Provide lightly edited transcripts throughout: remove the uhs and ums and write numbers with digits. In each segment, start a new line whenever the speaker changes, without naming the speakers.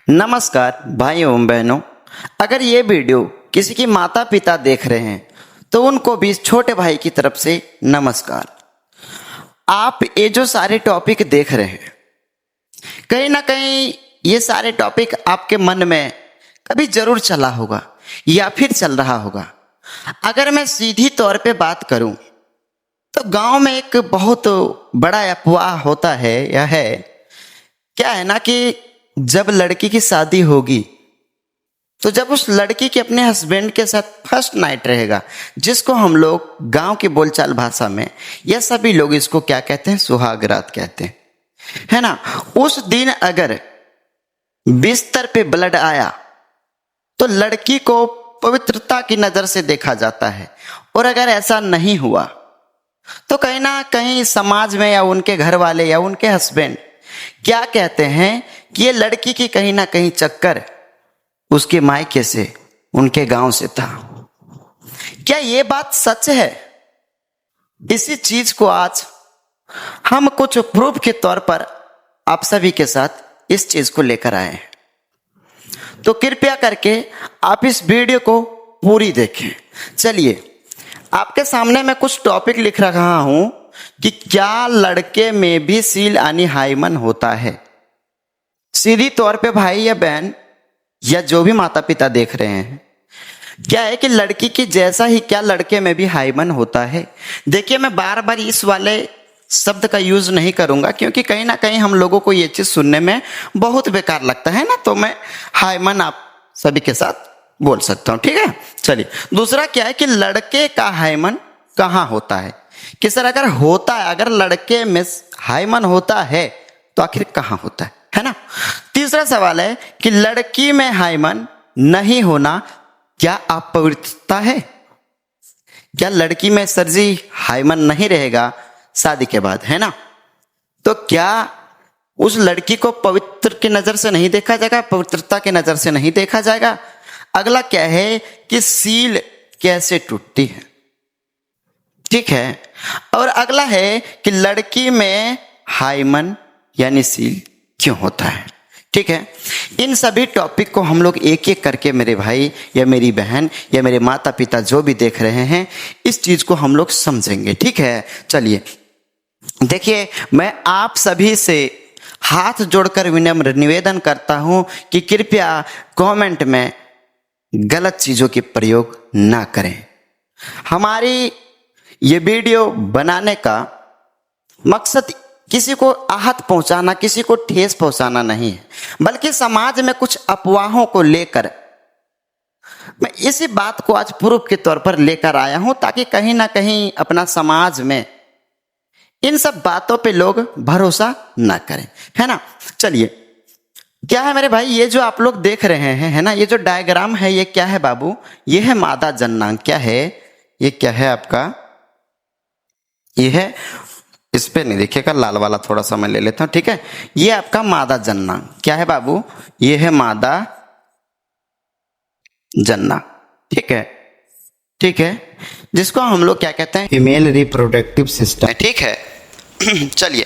नमस्कार भाइयों एवं बहनों। अगर ये वीडियो किसी की माता पिता देख रहे हैं तो उनको भी छोटे भाई की तरफ से नमस्कार। आप ये जो सारे टॉपिक देख रहे हैं, कहीं ना कहीं ये सारे टॉपिक आपके मन में कभी जरूर चला होगा या फिर चल रहा होगा। अगर मैं सीधी तौर पे बात करूं तो गांव में एक बहुत बड़ा अफवाह होता है या है, क्या है ना कि जब लड़की की शादी होगी तो जब उस लड़की के अपने हस्बैंड के साथ फर्स्ट नाइट रहेगा, जिसको हम लोग गांव की बोलचाल भाषा में या सभी लोग इसको क्या कहते हैं, सुहाग रात कहते हैं, है ना। उस दिन अगर बिस्तर पे ब्लड आया तो लड़की को पवित्रता की नजर से देखा जाता है, और अगर ऐसा नहीं हुआ तो कहीं ना कहीं समाज में या उनके घर वाले या उनके हस्बैंड क्या कहते हैं कि ये लड़की की कहीं ना कहीं चक्कर उसके मायके से, उनके गांव से था। क्या ये बात सच है? इसी चीज को आज हम कुछ प्रूफ के तौर पर आप सभी के साथ इस चीज को लेकर आए हैं, तो कृपया करके आप इस वीडियो को पूरी देखें। चलिए, आपके सामने मैं कुछ टॉपिक लिख रहा हूं कि क्या लड़के में भी सील यानी हाइमन होता है। सीधी तौर पे भाई या बहन या जो भी माता पिता देख रहे हैं, क्या है कि लड़की की जैसा ही क्या लड़के में भी हाइमन होता है। देखिए, मैं बार बार इस वाले शब्द का यूज नहीं करूंगा क्योंकि कहीं ना कहीं हम लोगों को ये चीज सुनने में बहुत बेकार लगता है ना, तो मैं हाइमन आप सभी के साथ बोल सकता हूं, ठीक है। चलिए, दूसरा क्या है कि लड़के का हाइमन कहाँ होता है कि सर अगर होता है, अगर लड़के में हाइमन होता है तो आखिर कहाँ होता है ना। तीसरा सवाल है कि लड़की में हाइमन नहीं होना क्या अपवित्रता है? क्या लड़की में सर जी हाइमन नहीं रहेगा शादी के बाद, है ना, तो क्या उस लड़की को पवित्र की नजर से नहीं देखा जाएगा, पवित्रता की नजर से नहीं देखा जाएगा? अगला क्या है कि सील कैसे टूटती है, ठीक है। और अगला है कि लड़की में हाइमन यानी सील क्यों होता है, ठीक है। इन सभी टॉपिक को हम लोग एक एक करके, मेरे भाई या मेरी बहन या मेरे माता पिता जो भी देख रहे हैं, इस चीज को हम लोग समझेंगे, ठीक है। चलिए देखिए, मैं आप सभी से हाथ जोड़कर विनम्र निवेदन करता हूं कि कृपया कमेंट में गलत चीजों के प्रयोग ना करें। हमारी ये वीडियो बनाने का मकसद किसी को आहत पहुंचाना, किसी को ठेस पहुंचाना नहीं है, बल्कि समाज में कुछ अफवाहों को लेकर मैं इसी बात को आज प्रूफ के तौर पर लेकर आया हूं, ताकि कहीं ना कहीं अपना समाज में इन सब बातों पे लोग भरोसा ना करें, है ना। चलिए, क्या है मेरे भाई, ये जो आप लोग देख रहे हैं, है ना, ये जो डायग्राम है, ये क्या है बाबू? ये है मादा जननांग। क्या है ये? क्या है आपका? ये है, इस पे नहीं देखिएगा, लाल वाला थोड़ा सा मैं ले लेता हूं, ठीक है। ये आपका मादा जननांग। क्या है बाबू? ये है मादा जननांग, ठीक है, ठीक है, जिसको हम लोग क्या कहते हैं, फीमेल रिप्रोडक्टिव सिस्टम, ठीक है। चलिए,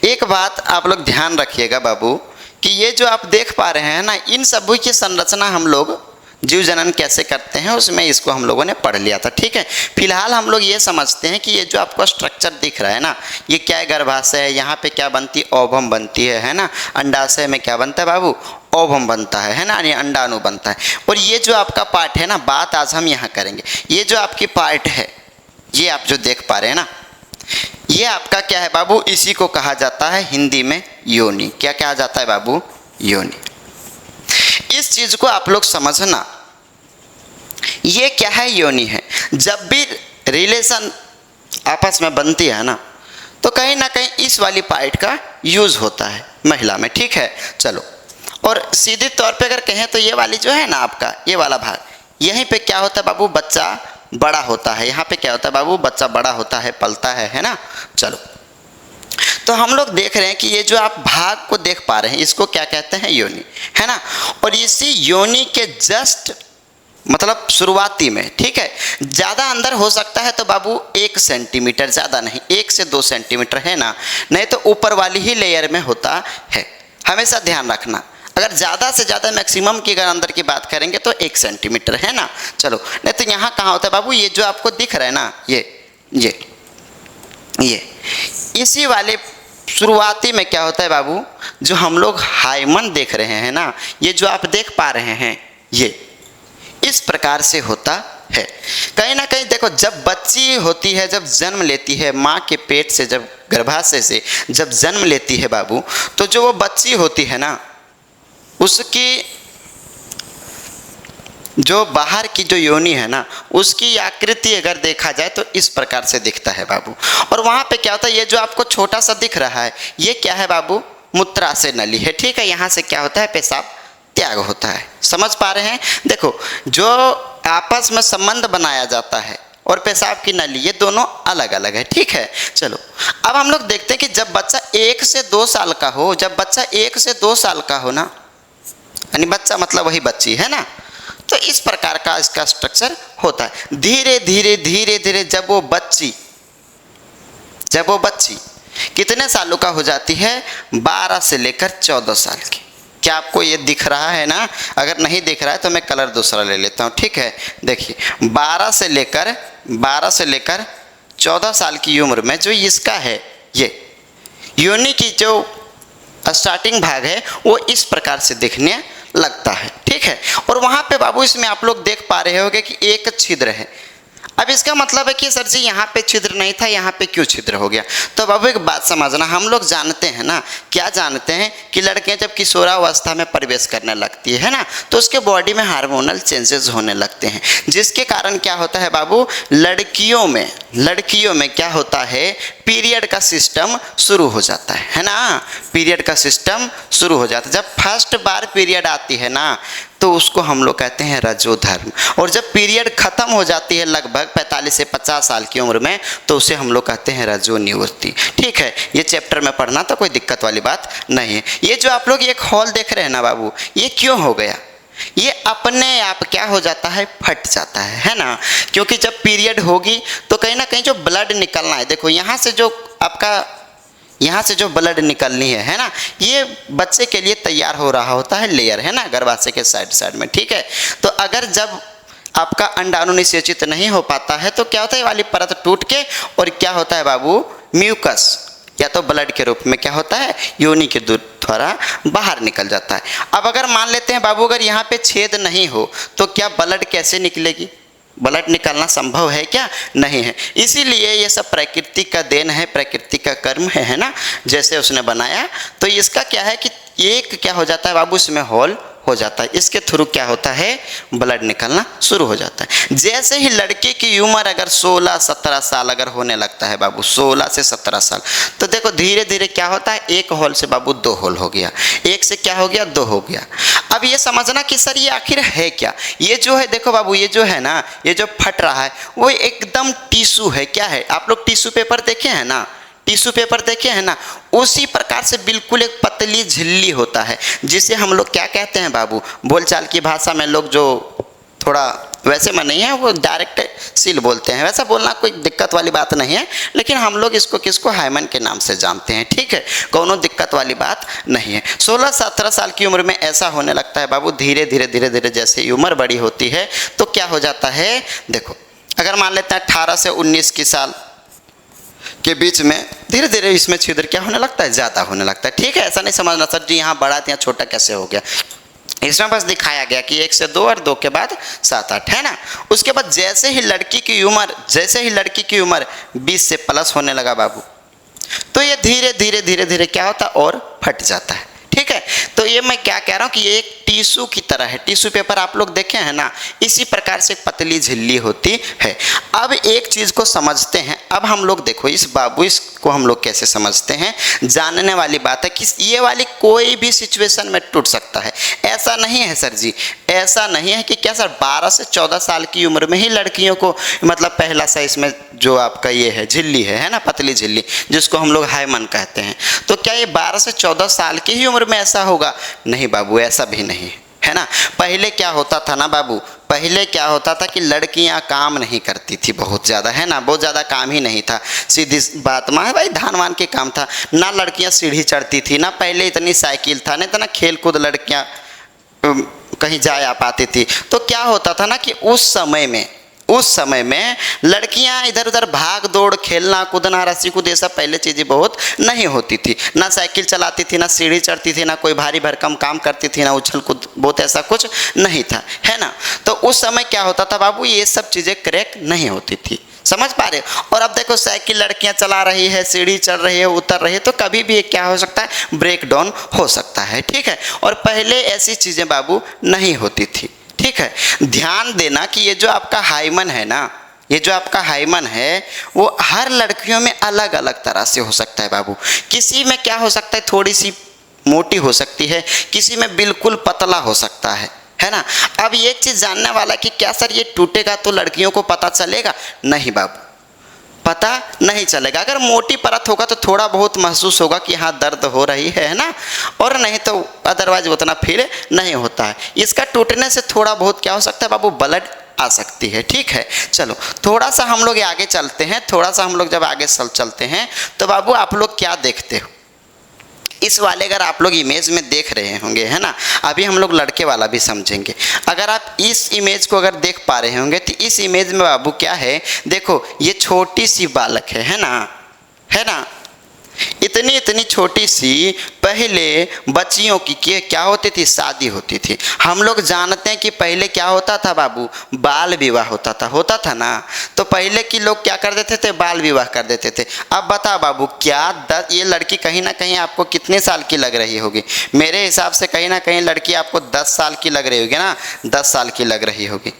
एक बात आप लोग ध्यान रखिएगा बाबू कि ये जो आप देख पा रहे हैं ना, इन सभी की संरचना हम लोग जीव जनन कैसे करते हैं उसमें इसको हम लोगों ने पढ़ लिया था, ठीक है। फिलहाल हम लोग ये समझते हैं कि ये जो आपको स्ट्रक्चर दिख रहा है ना, ये क्या है, गर्भाशय है, यहाँ पे क्या बनती है, ओवम बनती है ना। अंडाशय में क्या बनता है बाबू? ओवम बनता है ना, यानी अंडाणु बनता है। और ये जो आपका पार्ट है ना, बात आज हम यहाँ करेंगे, ये जो आपकी पार्ट है, ये आप जो देख पा रहे हैं ना, ये आपका क्या है बाबू? इसी को कहा जाता है हिंदी में योनि। क्या कहा जाता है बाबू? योनि। इस चीज को आप लोग समझना, ये क्या है? योनि है। जब भी रिलेशन आपस में बनती है ना, तो कहीं ना कहीं इस वाली पार्ट का यूज होता है महिला में, ठीक है। चलो, और सीधे तौर पे अगर कहें तो ये वाली जो है ना आपका, ये वाला भाग, यहीं पे क्या होता है बाबू? बच्चा बड़ा होता है। यहाँ पे क्या होता है बाबू? बच्चा बड़ा होता है, पलता है ना। चलो, तो हम लोग देख रहे हैं कि ये जो आप भाग को देख पा रहे हैं, इसको क्या कहते हैं? योनि, है ना। और इसी योनि के जस्ट मतलब शुरुआती में, ठीक है, ज़्यादा अंदर हो सकता है तो बाबू 1 सेंटीमीटर, ज़्यादा नहीं, 1 से 2 सेंटीमीटर, है ना, नहीं तो ऊपर वाली ही लेयर में होता है। हमेशा ध्यान रखना, अगर ज़्यादा से ज़्यादा मैक्सिमम की अगर अंदर की बात करेंगे तो 1 सेंटीमीटर है ना। चलो, नहीं तो यहाँ कहाँ होता है बाबू, ये जो आपको दिख रहा है ना, ये इसी वाले शुरुआती में क्या होता है बाबू, जो हम लोग हाइमन देख रहे हैं ना, ये जो आप देख पा रहे हैं, ये इस प्रकार से होता है। कहीं ना कहीं देखो, जब बच्ची होती है, जब जन्म लेती है माँ के पेट से, जब गर्भाशय से जब जन्म लेती है बाबू, तो जो वो बच्ची होती है ना, उसकी जो बाहर की जो योनि है ना, उसकी आकृति अगर देखा जाए तो इस प्रकार से दिखता है बाबू। और वहाँ पे क्या होता है, ये जो आपको छोटा सा दिख रहा है, ये क्या है बाबू, मूत्राशय नली है। ठीक है, यहाँ से क्या होता है, पेशाब त्याग होता है। समझ पा रहे हैं? देखो, जो आपस में संबंध बनाया जाता है और पेशाब की नली, ये दोनों अलग अलग है। ठीक है, चलो अब हम लोग देखते हैं कि जब बच्चा 1 से 2 साल का हो, जब बच्चा 1 से 2 साल का हो ना, यानी बच्चा मतलब वही बच्ची है ना, तो इस प्रकार का इसका स्ट्रक्चर होता है। धीरे धीरे धीरे धीरे जब वो बच्ची कितने सालों का हो जाती है, 12 से लेकर 14 साल की। क्या आपको ये दिख रहा है ना? अगर नहीं दिख रहा है तो मैं कलर दूसरा ले लेता हूँ। ठीक है, देखिए 12 से लेकर 14 साल की उम्र में जो इसका है, ये योनि की जो स्टार्टिंग भाग है, वो इस प्रकार से दिखने लगता है। ठीक है, और वहाँ पे बाबू इसमें आप लोग देख पा रहे होंगे कि एक छिद्र है। अब इसका मतलब है कि सर जी यहाँ पे छिद्र नहीं था, यहाँ पे क्यों छिद्र हो गया? तो बाबू एक बात समझना, हम लोग जानते हैं ना, क्या जानते हैं कि लड़कियाँ जब किशोरावस्था में प्रवेश करने लगती है ना, तो उसके बॉडी में हार्मोनल चेंजेस होने लगते हैं, जिसके कारण क्या होता है बाबू, लड़कियों में क्या होता है, पीरियड का सिस्टम शुरू हो जाता है ना, पीरियड का सिस्टम शुरू हो जाता है। जब फर्स्ट बार पीरियड आती है ना, तो उसको हम लोग कहते हैं रजोधर्म। और जब पीरियड खत्म हो जाती है लगभग 45 से 50 साल की उम्र में, तो उसे हम लोग कहते हैं रजोनिवृत्ति। ठीक है, ये चैप्टर में पढ़ना तो कोई दिक्कत वाली बात नहीं है। ये जो आप लोग एक हॉल देख रहे हैं ना बाबू, ये क्यों हो गया? ये अपने आप क्या हो जाता है, फट जाता है ना, क्योंकि जब पीरियड होगी तो कहीं ना कहीं जो ब्लड निकलना है, देखो यहाँ से जो ब्लड निकलनी है ना, ये बच्चे के लिए तैयार हो रहा होता है लेयर, है ना, गर्भाशय के साइड में। ठीक है, तो अगर जब आपका अंडाणु निषेचित नहीं हो पाता है तो क्या होता है, ये वाली परत टूट के और क्या होता है बाबू, म्यूकस या तो ब्लड के रूप में क्या होता है, योनि के द्वारा बाहर निकल जाता है। अब अगर मान लेते हैं बाबू, अगर यहाँ पे छेद नहीं हो तो क्या ब्लड कैसे निकलेगी? ब्लड निकालना संभव है क्या? नहीं है। इसीलिए ये सब प्रकृति का देन है, प्रकृति का कर्म है ना, जैसे उसने बनाया। तो इसका क्या है कि एक क्या हो जाता है बाबू, इसमें होल हो जाता है, इसके थ्रू क्या होता है, ब्लड निकलना शुरू हो जाता है। जैसे ही लड़के की उम्र अगर 16-17 साल अगर होने लगता है बाबू, 16 से 17 साल, तो देखो धीरे धीरे क्या होता है, 1 होल से बाबू 2 होल हो गया, 1 से क्या हो गया, 2 हो गया। अब ये समझना कि सर ये आखिर है क्या? ये जो है देखो बाबू, ये जो है ना, ये जो फट रहा है वो एकदम टिश्यू है। क्या है, आप लोग टिश्यू पेपर देखे हैं ना, टिश्यू पेपर देखे हैं ना, उसी प्रकार से बिल्कुल एक पतली झिल्ली होता है, जिसे हम लोग क्या कहते हैं बाबू, बोलचाल की भाषा में लोग जो थोड़ा वैसे में नहीं है, वो डायरेक्ट सील बोलते हैं। वैसा बोलना कोई दिक्कत वाली बात नहीं है, लेकिन हम लोग इसको किसको हाइमन के नाम से जानते हैं। ठीक है, कोनो दिक्कत वाली बात नहीं है। 16-17 साल की उम्र में ऐसा होने लगता है बाबू। धीरे धीरे धीरे धीरे जैसे उम्र बड़ी होती है तो क्या हो जाता है, देखो अगर मान लेते हैं 18 से 19 की साल के बीच में धीरे धीरे इसमें छिद्र क्या होने लगता है, ज़्यादा होने लगता है। ठीक है, ऐसा नहीं समझना सर जी यहाँ बड़ा था यहाँ छोटा कैसे हो गया, इसमें बस दिखाया गया कि 1 से 2 और 2 के बाद 7-8 है ना। उसके बाद जैसे ही लड़की की उम्र 20 से प्लस होने लगा बाबू, तो ये धीरे धीरे धीरे धीरे क्या होता है, और फट जाता है। ठीक है, तो ये मैं क्या कह रहा हूँ कि ये एक टिश्यू की तरह है। टिश्यू पेपर आप लोग देखे हैं ना, इसी प्रकार से एक पतली झिल्ली होती है। अब एक चीज़ को समझते हैं, अब हम लोग देखो इसको हम लोग कैसे समझते हैं, जानने वाली बात है कि ये वाली कोई भी सिचुएशन में टूट सकता है। ऐसा नहीं है सर जी, ऐसा नहीं है कि क्या सर 12 से 14 साल की उम्र में ही लड़कियों को मतलब पहला सा इसमें जो आपका ये है झिल्ली है ना, पतली झिल्ली जिसको हम लोग हाइमन कहते हैं, तो क्या ये 12 से 14 साल की ही उम्र में ऐसा होगा? नहीं बाबू, ऐसा भी नहीं है है ना। पहले क्या होता था ना बाबू, पहले क्या होता था कि लड़कियां काम नहीं करती थी बहुत ज़्यादा, है ना, बहुत ज़्यादा काम ही नहीं था, सीधी बात माँ है भाई, धान वान के काम था ना। लड़कियां सीढ़ी चढ़ती थी ना, पहले इतनी साइकिल था ना, इतना खेल कूद लड़कियां कहीं जा आ पाती थी। तो क्या होता था ना कि उस समय में लड़कियां इधर उधर भाग दौड़, खेलना कूदना, रस्सी कूद, ये सब पहले चीज़ें बहुत नहीं होती थी। ना साइकिल चलाती थी, ना सीढ़ी चढ़ती थी, ना कोई भारी भरकम काम करती थी, ना उछल कूद, बहुत ऐसा कुछ नहीं था, है ना। तो उस समय क्या होता था बाबू, ये सब चीज़ें करेक्ट नहीं होती थी, समझ पा रहे हो। और अब देखो साइकिल लड़कियां चला रही है, सीढ़ी चढ़ रही है, उतर रही है, तो कभी भी क्या हो सकता है, ब्रेक डाउन हो सकता है, ठीक है। और पहले ऐसी चीज़ें बाबू नहीं होती थी, ठीक है। ध्यान देना कि ये जो आपका हाइमन है ना, ये जो आपका हाइमन है वो हर लड़कियों में अलग अलग तरह से हो सकता है बाबू। किसी में क्या हो सकता है, थोड़ी सी मोटी हो सकती है, किसी में बिल्कुल पतला हो सकता है ना। अब ये चीज़ जानने वाला कि क्या सर ये टूटेगा तो लड़कियों को पता चलेगा? नहीं बाबू, पता नहीं चलेगा। अगर मोटी परत होगा तो थोड़ा बहुत महसूस होगा कि हाँ दर्द हो रही है ना, और नहीं तो अदरवाइज उतना फील नहीं होता है। इसका टूटने से थोड़ा बहुत क्या हो सकता है बाबू, ब्लड आ सकती है, ठीक है। चलो थोड़ा सा हम लोग आगे चलते हैं, थोड़ा सा हम लोग जब आगे चलते हैं तो बाबू आप लोग क्या देखते हो इस वाले, अगर आप लोग इमेज में देख रहे होंगे, है ना, अभी हम लोग लड़के वाला भी समझेंगे। अगर आप इस इमेज को अगर देख पा रहे होंगे तो इस इमेज में बाबू क्या है, देखो ये छोटी सी बालक है ना, है ना, इतनी इतनी छोटी सी पहले बच्चियों की क्या होती थी, शादी होती थी। हम लोग जानते हैं कि पहले क्या होता था बाबू, बाल विवाह होता था ना। तो पहले के लोग क्या कर देते थे, बाल विवाह कर देते थे। अब बता बाबू, क्या ये लड़की कहीं ना कहीं आपको कितने साल की लग रही होगी? मेरे हिसाब से कहीं ना कहीं लड़की आपको 10 साल की लग रही होगी ना, 10 साल की लग रही होगी,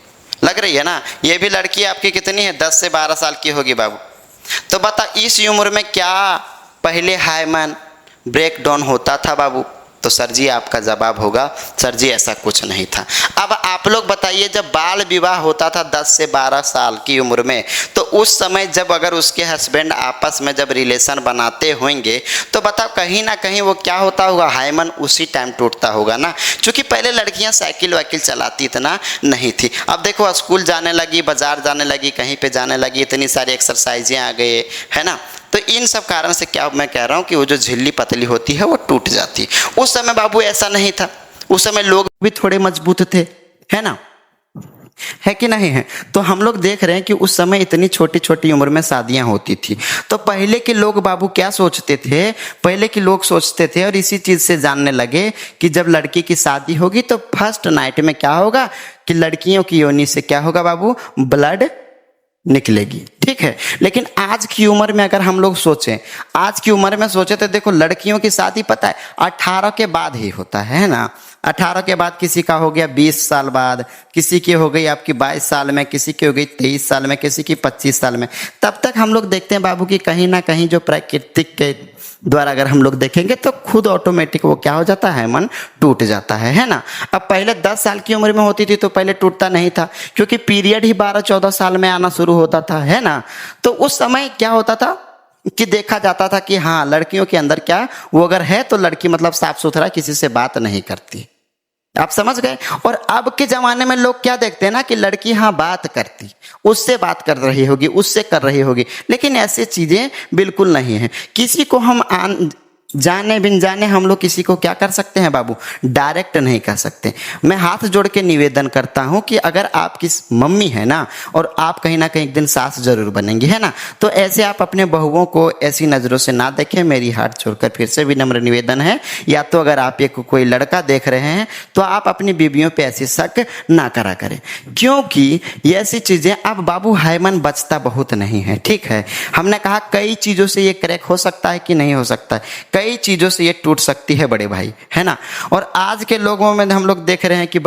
लग रही है ना। ये भी लड़की आपकी कितनी है, 10 से 12 साल की होगी बाबू। तो बता इस उम्र में क्या पहले हाइमन ब्रेक डाउन होता था बाबू? तो सर जी आपका जवाब होगा, सर जी ऐसा कुछ नहीं था। अब आप लोग बताइए, जब बाल विवाह होता था 10 से 12 साल की उम्र में, तो उस समय जब अगर उसके हस्बैंड आपस में जब रिलेशन बनाते होंगे तो बताओ कहीं ना कहीं वो क्या होता होगा, हाइमन उसी टाइम टूटता होगा ना। क्योंकि पहले लड़कियां साइकिल वाइकिल चलाती इतना नहीं थी। अब देखो स्कूल जाने लगी, बाजार जाने लगी, कहीं पे जाने लगी, इतनी सारी एक्सरसाइजें आ गए, है ना। तो इन सब कारण से क्या मैं कह रहा हूँ कि वो जो झिल्ली पतली होती है वो टूट जाती। उस समय बाबू ऐसा नहीं था, उस समय लोग भी थोड़े मजबूत थे, है ना, है कि नहीं है। तो हम लोग देख रहे हैं कि उस समय इतनी छोटी छोटी उम्र में शादियां होती थी। तो पहले के लोग बाबू क्या सोचते थे, पहले के लोग सोचते थे और इसी चीज से जानने लगे कि जब लड़की की शादी होगी तो फर्स्ट नाइट में क्या होगा कि लड़कियों की योनि से क्या होगा बाबू, ब्लड निकलेगी, ठीक है। लेकिन आज की उम्र में अगर हम लोग सोचें, आज की उम्र में सोचे तो देखो लड़कियों की शादी पता है 18 के बाद ही होता है ना। 18 के बाद किसी का हो गया 20 साल बाद, किसी की हो गई आपकी 22 साल में, किसी की हो गई 23 साल में, किसी की 25 साल में। तब तक हम लोग देखते हैं बाबू कि कहीं ना कहीं जो प्राकृतिक के द्वारा अगर हम लोग देखेंगे तो खुद ऑटोमेटिक वो क्या हो जाता है, मन टूट जाता है ना। अब पहले 10 साल की उम्र में होती थी तो पहले टूटता नहीं था, क्योंकि पीरियड ही 12-14 साल में आना शुरू होता था, है ना। तो उस समय क्या होता था कि देखा जाता था कि हाँ लड़कियों के अंदर क्या वो अगर है तो लड़की मतलब साफ सुथरा, किसी से बात नहीं करती। आप समझ गए। और अब के जमाने में लोग क्या देखते हैं ना कि लड़की हाँ बात करती, उससे बात कर रही होगी, उससे कर रही होगी, लेकिन ऐसी चीजें बिल्कुल नहीं है। किसी को हम जाने बिन जाने हम लोग किसी को क्या कर सकते हैं बाबू, डायरेक्ट नहीं कर सकते। मैं हाथ जोड़ के निवेदन करता हूं कि अगर आपकी मम्मी है ना और आप कहीं ना कहीं एक दिन सास जरूर बनेंगे, है ना, तो ऐसे आप अपने बहुओं को ऐसी नजरों से ना देखें। मेरी हाथ छोड़कर फिर से भी नम्र निवेदन है, या तो अगर आप एक कोई लड़का देख रहे हैं तो आप अपनी बीवियों पे ऐसी शक ना करा करें, क्योंकि ये ऐसी चीजें अब बाबू हाइमन बचता बहुत नहीं है, ठीक है। हमने कहा कई चीजों से ये क्रैक हो सकता है कि नहीं हो सकता है, कई चीजों से ये टूट सकती है बड़े भाई, है ना। और आज के लोगों में हम लोग देख रहे हैं कि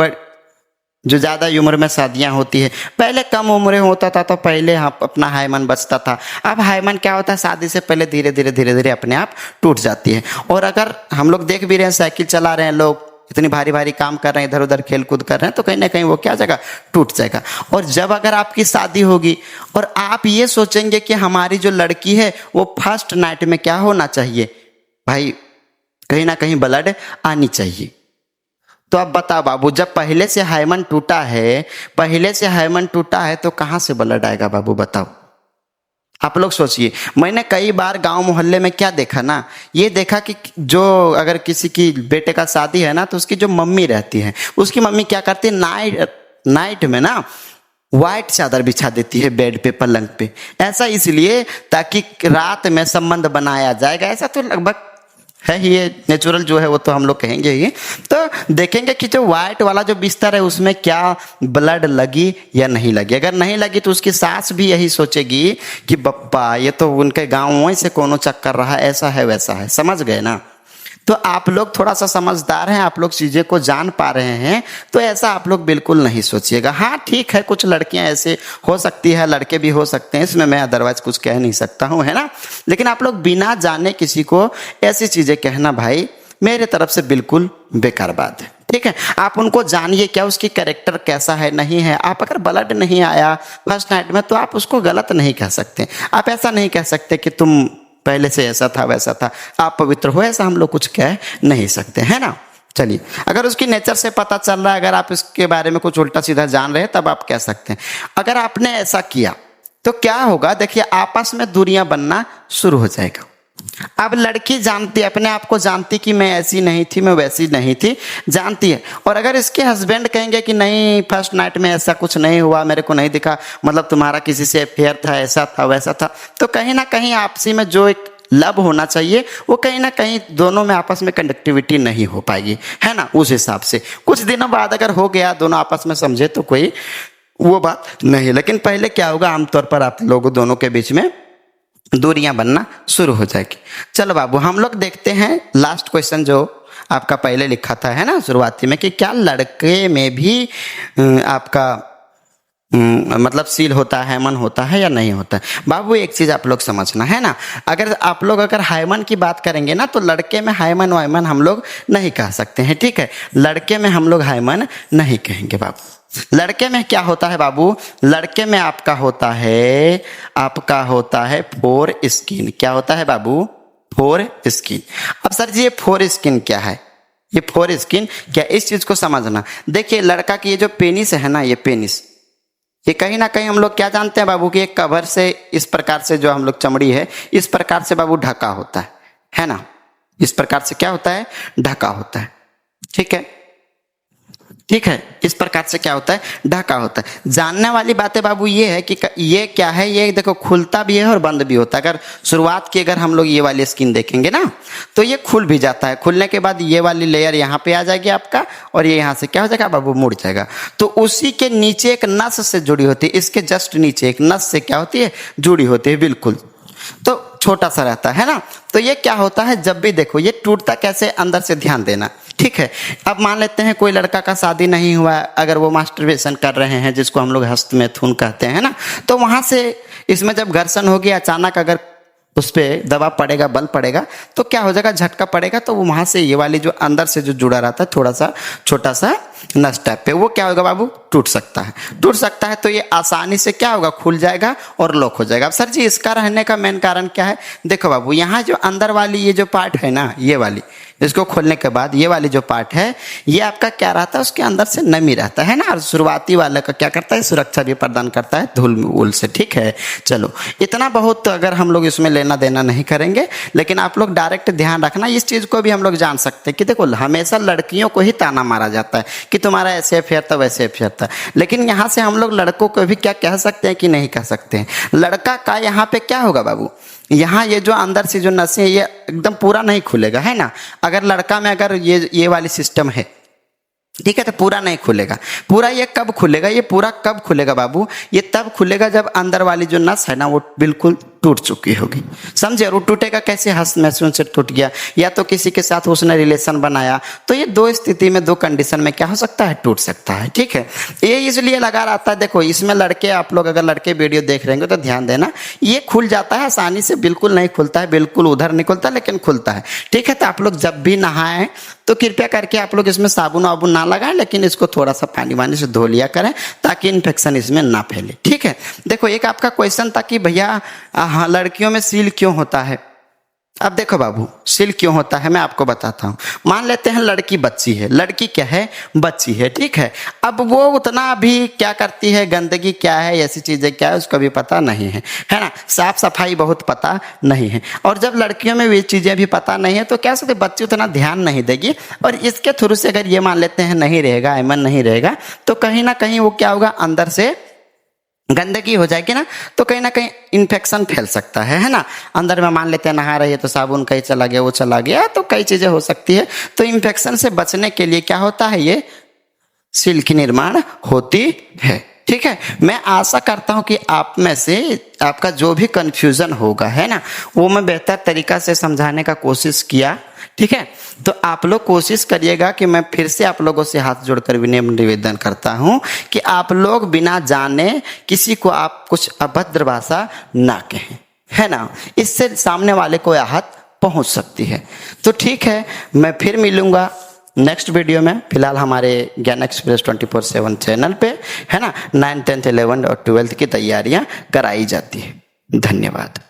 जो ज्यादा उम्र में शादियां होती है, पहले कम उम्र होता था तो पहले अपना हाइमन बचता था। अब हाइमन क्या होता है, शादी से पहले धीरे धीरे अपने आप टूट जाती है। और अगर हम लोग देख भी रहे हैं साइकिल चला रहे हैं लोग, इतनी भारी भारी काम कर रहे हैं, इधर उधर खेल कूद कर रहे हैं, तो कहीं ना कहीं वो क्या जाएगा, टूट जाएगा। और जब अगर आपकी शादी होगी और आप ये सोचेंगे कि हमारी जो लड़की है वो फर्स्ट नाइट में क्या होना चाहिए भाई, कहीं ना कहीं ब्लड आनी चाहिए। तो अब बताओ बाबू, जब पहले से हाइमन टूटा है, पहले से हाइमन टूटा है तो कहाँ से ब्लड आएगा बाबू बताओ। आप लोग सोचिए, मैंने कई बार गांव मोहल्ले में क्या देखा ना, ये देखा कि जो अगर किसी की बेटे का शादी है ना, तो उसकी जो मम्मी रहती है, उसकी मम्मी क्या करती है, नाइट में ना व्हाइट चादर बिछा देती है बेड पे, पलंग पे। ऐसा इसलिए ताकि रात में संबंध बनाया जाएगा। ऐसा तो लगभग है ही, ये नेचुरल जो है वो तो हम लोग कहेंगे ही। तो देखेंगे कि जो व्हाइट वाला जो बिस्तर है उसमें क्या ब्लड लगी या नहीं लगी। अगर नहीं लगी तो उसकी सास भी यही सोचेगी कि बप्पा ये तो उनके गाँव से कोनो चक्कर रहा, ऐसा है वैसा है। समझ गए ना। तो आप लोग थोड़ा सा समझदार हैं, आप लोग चीज़ें को जान पा रहे हैं, तो ऐसा आप लोग बिल्कुल नहीं सोचिएगा। हाँ ठीक है, कुछ लड़कियां ऐसे हो सकती है, लड़के भी हो सकते हैं, इसमें मैं अदरवाइज कुछ कह नहीं सकता हूँ, है ना। लेकिन आप लोग बिना जाने किसी को ऐसी चीज़ें कहना भाई मेरे तरफ से बिल्कुल बेकार बात है। ठीक है, आप उनको जानिए क्या उसकी कैरेक्टर कैसा है नहीं है। आप अगर ब्लड नहीं आया फर्स्ट नाइट में तो आप उसको गलत नहीं कह सकते। आप ऐसा नहीं कह सकते कि तुम पहले से ऐसा था वैसा था, आप पवित्र हो, ऐसा हम लोग कुछ कह नहीं सकते, है ना। चलिए, अगर उसकी नेचर से पता चल रहा है, अगर आप इसके बारे में कुछ उल्टा सीधा जान रहे हैं तब आप कह सकते हैं। अगर आपने ऐसा किया तो क्या होगा, देखिए आपस में दूरियां बनना शुरू हो जाएगा। अब लड़की जानती है, अपने आप को जानती कि मैं ऐसी नहीं थी, मैं वैसी नहीं थी, जानती है। और अगर इसके हस्बैंड कहेंगे कि नहीं फर्स्ट नाइट में ऐसा कुछ नहीं हुआ, मेरे को नहीं दिखा, मतलब तुम्हारा किसी से अफेयर था, ऐसा था वैसा था, तो कहीं ना कहीं आपसी में जो एक लव होना चाहिए वो कहीं ना कहीं दोनों में आपस में कंडक्टिविटी नहीं हो पाएगी, है ना। उस हिसाब से कुछ दिनों बाद अगर हो गया, दोनों आपस में समझे तो कोई वो बात नहीं। लेकिन पहले क्या होगा, आमतौर पर आप लोगों दोनों के बीच में दूरियां बनना शुरू हो जाएगी। चलो बाबू, हम लोग देखते हैं लास्ट क्वेश्चन जो आपका पहले लिखा था, है ना, शुरुआती में, कि क्या लड़के में भी आपका मतलब सील होता है, हाइमन होता है या नहीं होता है। बाबू एक चीज आप लोग समझना, है ना, अगर हाइमन की बात करेंगे ना तो लड़के में हाइमन वाइमन हम लोग नहीं कह सकते हैं। ठीक है, लड़के में हम लोग हाइमन नहीं कहेंगे बाबू। लड़के में क्या होता है बाबू, लड़के में आपका होता है फोर स्किन। क्या होता है बाबू, फोर स्किन। अब सर जी ये फोर स्किन क्या है, ये फोर स्किन क्या, इस चीज को समझना। देखिए लड़का की ये जो पेनिस है ना, ये पेनिस, ये कहीं ना कहीं हम लोग क्या जानते हैं बाबू कि एक कवर से इस प्रकार से जो हम लोग चमड़ी है इस प्रकार से बाबू ढका होता है ना। इस प्रकार से क्या होता है, ढका होता है। ठीक है, ठीक है, इस प्रकार से क्या होता है, ढका होता है। जानने वाली बातें बाबू ये है कि ये क्या है, ये देखो खुलता भी है और बंद भी होता है। अगर शुरुआत की अगर हम लोग ये वाली स्किन देखेंगे ना तो ये खुल भी जाता है, खुलने के बाद ये वाली लेयर यहाँ पे आ जाएगी आपका, और ये यहाँ से क्या हो जाएगा बाबू, मुड़ जाएगा। तो उसी के नीचे एक नस से जुड़ी होती है, इसके जस्ट नीचे एक नस से क्या होती है, जुड़ी होती है बिल्कुल, तो छोटा सा रहता है ना। तो ये क्या होता है, जब भी देखो ये टूटता कैसे, अंदर से ध्यान देना। ठीक है, अब मान लेते हैं कोई लड़का का शादी नहीं हुआ, अगर वो मास्टरबेशन कर रहे हैं, जिसको हम लोग हस्त में थून कहते हैं ना, तो वहां से इसमें जब घर्षण होगी, अचानक अगर उस पर दबाव पड़ेगा, बल पड़ेगा, तो क्या हो जाएगा, झटका पड़ेगा, तो वो वहां से ये वाली जो अंदर से जो जुड़ा रहता है थोड़ा सा छोटा सा नस टाइप पे, वो क्या होगा बाबू, टूट सकता है। तो ये आसानी से क्या होगा, खुल जाएगा और लॉक हो जाएगा। अब सर जी इसका रहने का मेन कारण क्या है, देखो बाबू यहाँ जो अंदर वाली ये जो पार्ट है ना, ये वाली, इसको खोलने के बाद ये वाली जो पार्ट है ये आपका क्या रहता है, उसके अंदर से नमी रहता है ना, और शुरुआती वाले का क्या करता है, सुरक्षा भी प्रदान करता है धूल वूल से। ठीक है, चलो इतना बहुत अगर हम लोग इसमें लेना देना नहीं करेंगे, लेकिन आप लोग डायरेक्ट ध्यान रखना, इस चीज को भी हम लोग जान सकते हैं कि देखो हमेशा लड़कियों को ही ताना मारा जाता है कि तुम्हारा ऐसे अफेयर था वैसे अफेयर था, लेकिन यहाँ से हम लोग लड़कों को भी क्या कह सकते हैं कि नहीं कह सकते हैं। लड़का का यहाँ पे क्या होगा बाबू, यहाँ ये जो अंदर से जो नसें ये एकदम पूरा नहीं खुलेगा, है ना। अगर लड़का में अगर ये वाली सिस्टम है, ठीक है, तो पूरा नहीं खुलेगा। पूरा ये कब खुलेगा, ये पूरा कब खुलेगा बाबू, ये तब खुलेगा जब अंदर वाली जो नस है ना वो बिल्कुल टूट चुकी होगी, समझे। और वो टूटेगा कैसे, हस्त महसून से टूट गया, या तो किसी के साथ उसने रिलेशन बनाया, तो ये दो स्थिति में, दो कंडीशन में क्या हो सकता है, टूट सकता है। ठीक है, ये इसलिए लगा रहता है, देखो इसमें लड़के, आप लोग अगर लड़के वीडियो देख रहे हैं तो ध्यान देना, ये खुल जाता है आसानी से, बिल्कुल नहीं खुलता है, बिल्कुल उधर निकलता है लेकिन खुलता है। ठीक है, तो आप लोग जब भी नहाएं तो कृपया करके आप लोग इसमें साबुन वाबुन ना लगाएं, लेकिन इसको थोड़ा सा पानी वानी से धो लिया करें ताकि इन्फेक्शन इसमें ना फैले। ठीक है, देखो एक आपका क्वेश्चन था कि भैया हाँ लड़कियों में सील क्यों होता है, अब देखो बाबू, सिल क्यों होता है मैं आपको बताता हूँ। मान लेते हैं लड़की बच्ची है, लड़की क्या है, बच्ची है, ठीक है। अब वो उतना अभी क्या करती है, गंदगी क्या है, ऐसी चीज़ें क्या है उसको भी पता नहीं है ना, साफ सफाई बहुत पता नहीं है। और जब लड़कियों में ये चीज़ें भी पता नहीं है तो क्या सकते, बच्ची उतना ध्यान नहीं देगी। और इसके थ्रू से अगर ये मान लेते हैं नहीं रहेगा, एमन नहीं रहेगा, तो कहीं ना कहीं वो क्या होगा, अंदर से गंदगी हो जाएगी ना, तो कहीं ना कहीं इन्फेक्शन फैल सकता है ना। अंदर में मान लेते हैं नहा रही है तो साबुन कहीं चला गया, वो चला गया, तो कई चीज़ें हो सकती है। तो इन्फेक्शन से बचने के लिए क्या होता है, ये सील की निर्माण होती है, ठीक है। मैं आशा करता हूं कि आप में से आपका जो भी कंफ्यूजन होगा है ना, वो मैं बेहतर तरीका से समझाने का कोशिश किया, ठीक है। तो आप लोग कोशिश करिएगा कि मैं फिर से आप लोगों से हाथ जोड़कर विनय निवेदन करता हूं कि आप लोग बिना जाने किसी को आप कुछ अभद्र भाषा ना कहें, है ना। इससे सामने वाले को आहत पहुंच सकती है। तो ठीक है, मैं फिर मिलूंगा नेक्स्ट वीडियो में। फिलहाल हमारे ज्ञान एक्सप्रेस 24/7 चैनल पे है ना 9th 10th 11th और 12th की तैयारियां कराई जाती है। धन्यवाद।